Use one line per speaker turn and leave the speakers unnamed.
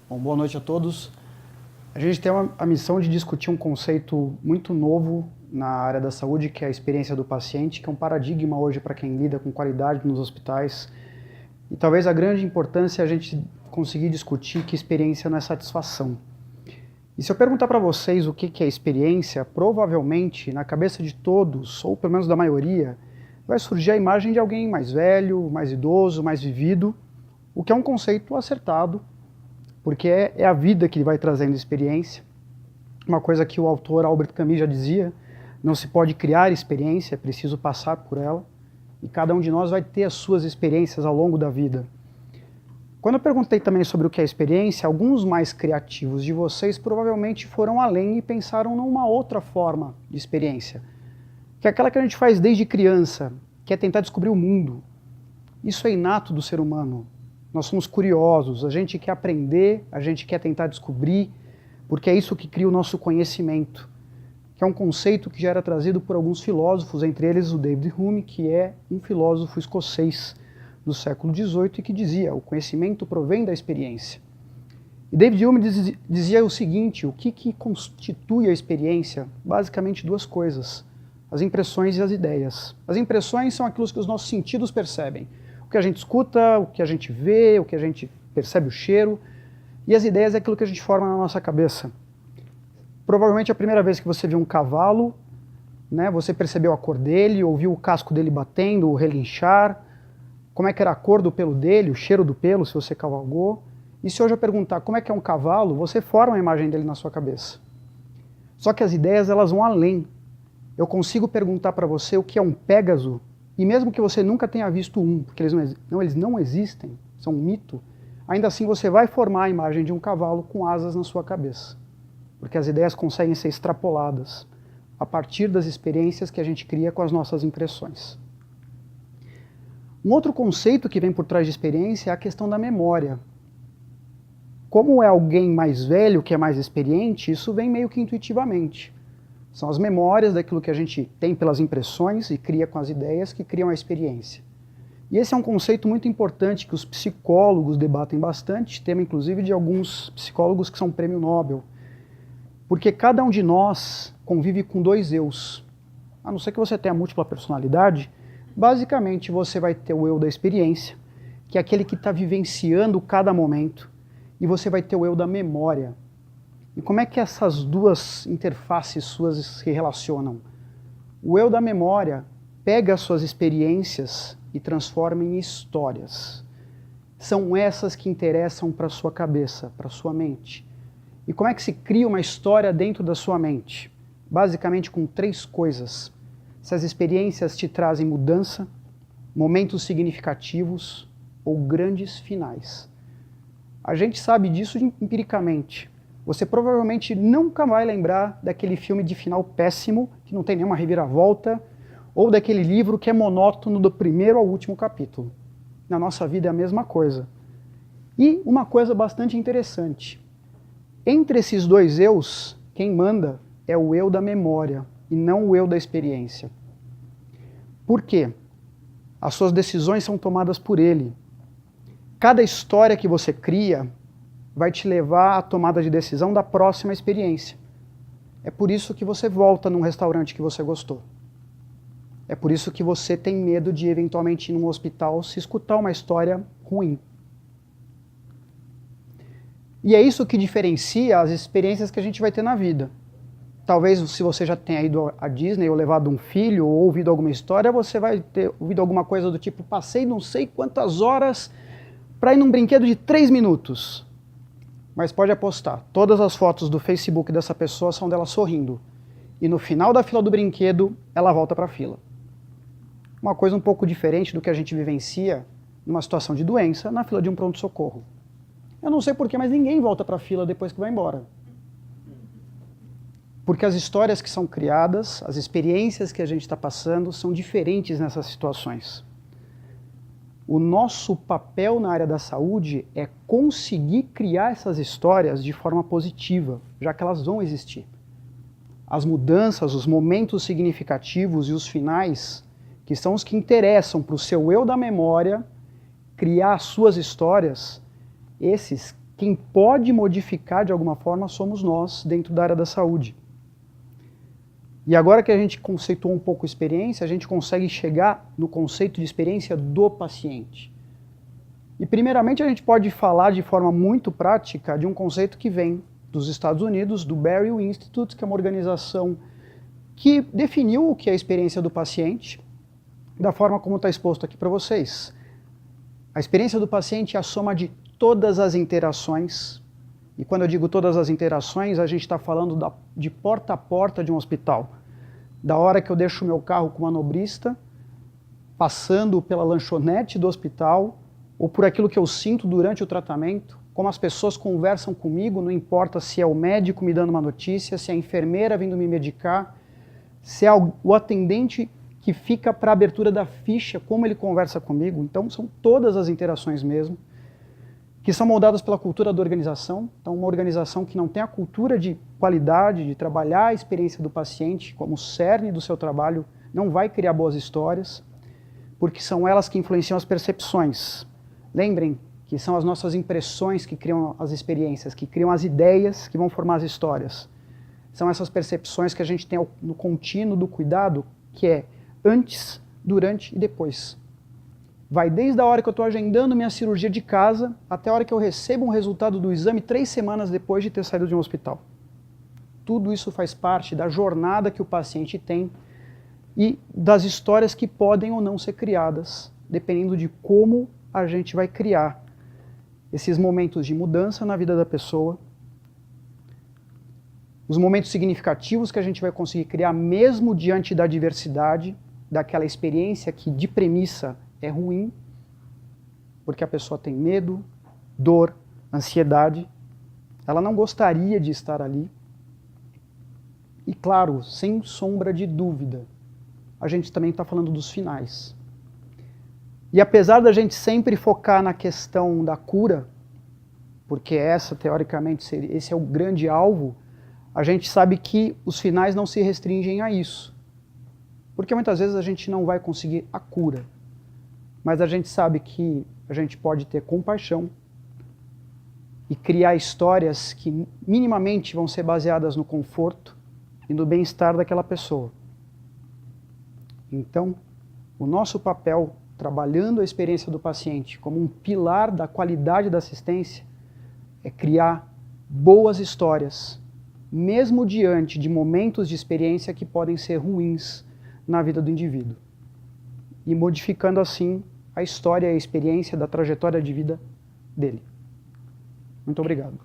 Bom, boa noite a todos. A gente tem a missão de discutir um conceito muito novo na área da saúde, que é a experiência do paciente, que é um paradigma hoje para quem lida com qualidade nos hospitais. E talvez a grande importância é a gente conseguir discutir que experiência não é satisfação. E se eu perguntar para vocês o que é experiência, provavelmente na cabeça de todos, ou pelo menos da maioria, vai surgir a imagem de alguém mais velho, mais idoso, mais vivido, o que é um conceito acertado, porque é a vida que vai trazendo experiência. Uma coisa que o autor Albert Camus já dizia: não se pode criar experiência, é preciso passar por ela, e cada um de nós vai ter as suas experiências ao longo da vida. Quando eu perguntei também sobre o que é experiência, alguns mais criativos de vocês provavelmente foram além e pensaram numa outra forma de experiência, que é aquela que a gente faz desde criança, que é tentar descobrir o mundo. Isso é inato do ser humano. Nós somos curiosos, a gente quer aprender, a gente quer tentar descobrir, porque é isso que cria o nosso conhecimento, que é um conceito que já era trazido por alguns filósofos, entre eles o David Hume, que é um filósofo escocês do século XVIII e que dizia: o conhecimento provém da experiência. E David Hume dizia o seguinte: o que constitui a experiência? Basicamente duas coisas: as impressões e as ideias. As impressões são aquilo que os nossos sentidos percebem. O que a gente escuta, o que a gente vê, o que a gente percebe o cheiro, e as ideias é aquilo que a gente forma na nossa cabeça. Provavelmente a primeira vez que você viu um cavalo, né, você percebeu a cor dele, ouviu o casco dele batendo, o relinchar, como é que era a cor do pelo dele, o cheiro do pelo, se você cavalgou. E se hoje eu perguntar como é que é um cavalo, você forma a imagem dele na sua cabeça. Só que as ideias, elas vão além. Eu consigo perguntar para você o que é um pégaso, e mesmo que você nunca tenha visto um, porque eles não existem, são um mito, ainda assim você vai formar a imagem de um cavalo com asas na sua cabeça. Porque as ideias conseguem ser extrapoladas a partir das experiências que a gente cria com as nossas impressões. Um outro conceito que vem por trás de experiência é a questão da memória. Como é alguém mais velho, que é mais experiente, isso vem meio que intuitivamente. São as memórias daquilo que a gente tem pelas impressões e cria com as ideias que criam a experiência. E esse é um conceito muito importante que os psicólogos debatem bastante, tema inclusive de alguns psicólogos que são prêmio Nobel. Porque cada um de nós convive com dois eus. A não ser que você tenha múltipla personalidade, basicamente você vai ter o eu da experiência, que é aquele que está vivenciando cada momento, e você vai ter o eu da memória. E como é que essas duas interfaces suas se relacionam? O eu da memória pega as suas experiências e transforma em histórias. São essas que interessam para a sua cabeça, para a sua mente. E como é que se cria uma história dentro da sua mente? Basicamente com três coisas. Se as experiências te trazem mudança, momentos significativos ou grandes finais. A gente sabe disso empiricamente. Você provavelmente nunca vai lembrar daquele filme de final péssimo, que não tem nenhuma reviravolta, ou daquele livro que é monótono do primeiro ao último capítulo. Na nossa vida é a mesma coisa. E uma coisa bastante interessante. Entre esses dois eus, quem manda é o eu da memória e não o eu da experiência. Por quê? As suas decisões são tomadas por ele. Cada história que você cria vai te levar à tomada de decisão da próxima experiência. É por isso que você volta num restaurante que você gostou. É por isso que você tem medo de eventualmente ir num hospital se escutar uma história ruim. E é isso que diferencia as experiências que a gente vai ter na vida. Talvez se você já tenha ido à Disney ou levado um filho ou ouvido alguma história, você vai ter ouvido alguma coisa do tipo: passei não sei quantas horas para ir num brinquedo de 3 minutos. Mas pode apostar, todas as fotos do Facebook dessa pessoa são dela sorrindo. E no final da fila do brinquedo, ela volta para a fila. Uma coisa um pouco diferente do que a gente vivencia numa situação de doença na fila de um pronto-socorro. Eu não sei porquê, mas ninguém volta para a fila depois que vai embora. Porque as histórias que são criadas, as experiências que a gente está passando são diferentes nessas situações. O nosso papel na área da saúde é conseguir criar essas histórias de forma positiva, já que elas vão existir. as mudanças, os momentos significativos e os finais, que são os que interessam para o seu eu da memória criar suas histórias, esses, quem pode modificar de alguma forma somos nós dentro da área da saúde. E agora que a gente conceituou um pouco a experiência, a gente consegue chegar no conceito de experiência do paciente. E primeiramente a gente pode falar de forma muito prática de um conceito que vem dos Estados Unidos, do Barrow Institute, que é uma organização que definiu o que é a experiência do paciente, da forma como está exposto aqui para vocês. A experiência do paciente é a soma de todas as interações, e quando eu digo todas as interações, a gente está falando de porta a porta de um hospital. Da hora que eu deixo o meu carro com o manobrista, passando pela lanchonete do hospital, ou por aquilo que eu sinto durante o tratamento, como as pessoas conversam comigo, não importa se é o médico me dando uma notícia, se é a enfermeira vindo me medicar, se é o atendente que fica para a abertura da ficha, como ele conversa comigo. Então são todas as interações mesmo, que são moldadas pela cultura da organização. Então uma organização que não tem a cultura de qualidade, de trabalhar a experiência do paciente como cerne do seu trabalho, não vai criar boas histórias, porque são elas que influenciam as percepções. Lembrem que são as nossas impressões que criam as experiências, que criam as ideias que vão formar as histórias. São essas percepções que a gente tem no contínuo do cuidado, que é antes, durante e depois. Vai desde a hora que eu estou agendando minha cirurgia de casa, até a hora que eu recebo um resultado do exame 3 semanas depois de ter saído de um hospital. Tudo isso faz parte da jornada que o paciente tem e das histórias que podem ou não ser criadas, dependendo de como a gente vai criar esses momentos de mudança na vida da pessoa, os momentos significativos que a gente vai conseguir criar mesmo diante da adversidade, daquela experiência que de premissa é ruim, porque a pessoa tem medo, dor, ansiedade, ela não gostaria de estar ali. E claro, sem sombra de dúvida, a gente também está falando dos finais. E apesar da gente sempre focar na questão da cura, porque essa, teoricamente, esse é o grande alvo, a gente sabe que os finais não se restringem a isso. Porque muitas vezes a gente não vai conseguir a cura. Mas a gente sabe que a gente pode ter compaixão e criar histórias que minimamente vão ser baseadas no conforto e no bem-estar daquela pessoa. Então, o nosso papel, trabalhando a experiência do paciente como um pilar da qualidade da assistência, é criar boas histórias, mesmo diante de momentos de experiência que podem ser ruins na vida do indivíduo. E modificando assim a história e a experiência da trajetória de vida dele. Muito obrigado.